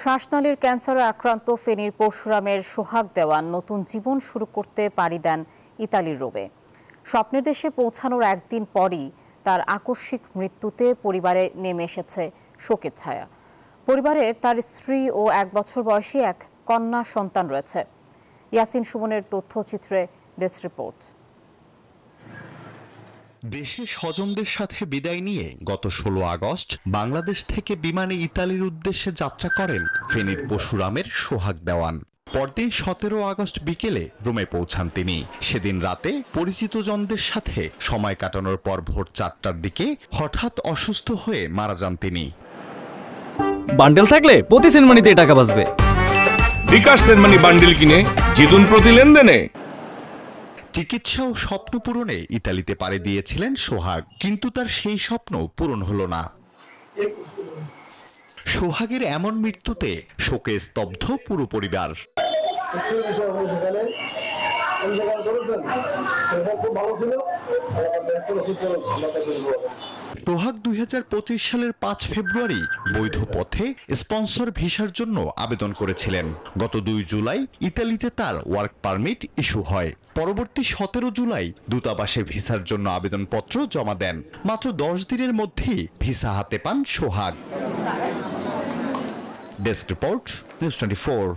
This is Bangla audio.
শ্বাসনালীর ক্যান্সারে আক্রান্ত ফেনীর পরশুরামের সোহাগ দেওয়ান নতুন জীবন শুরু করতে পাড়ি দেন ইতালির রোমে। স্বপ্নের দেশে পৌঁছানোর একদিন পরই তার আকস্মিক মৃত্যুতে পরিবারে নেমে এসেছে শোকের ছায়া। পরিবারে তার স্ত্রী ও 1 বছর বয়সী এক কন্যা সন্তান রয়েছে। ইয়াসিন সুমনের তথ্যচিত্রে ডেস্ক রিপোর্ট। দেশে স্বজনদের সাথে বিদায় নিয়ে গত 16 আগস্ট বাংলাদেশ থেকে বিমানে ইতালির উদ্দেশ্যে যাত্রা করেন ফেনীর পরশুরামের সোহাগ দেওয়ান। পরদিন 17 আগস্ট বিকেলে রোমে পৌঁছান তিনি। সেদিন রাতে পরিচিত জনদের সাথে সময় কাটানোর পর ভোর 4টার দিকে হঠাৎ অসুস্থ হয়ে মারা যান তিনি। বান্ডেল থাকলে প্রতি সেনমানিতে টাকা বাঁচবে। বিকাশ সেনমানি বান্ডেল কিনে জিতুন প্রতি লেনদেনে। চিকিৎসা ও স্বপ্ন পূরণে ইতালিতে পাড়ি দিয়েছিলেন সোহাগ, কিন্তু তার সেই স্বপ্ন পূরণ হলো না। সোহাগের এমন মৃত্যুতে শোকে স্তব্ধ পুরো পরিবার। সোহাগ 2025 সালের 5 ফেব্রুয়ারি বৈধ পথে স্পন্সর ভিসার জন্য আবেদন করেছিলেন। গত 2 জুলাই ইতালিতে তার ওয়ার্ক পারমিট ইস্যু হয়। পরবর্তী 17 জুলাই দূতাবাসে ভিসার জন্য আবেদনপত্র জমা দেন। মাত্র 10 দিনের মধ্যেই ভিসা হাতে পান সোহাগ। Desk report, news 24।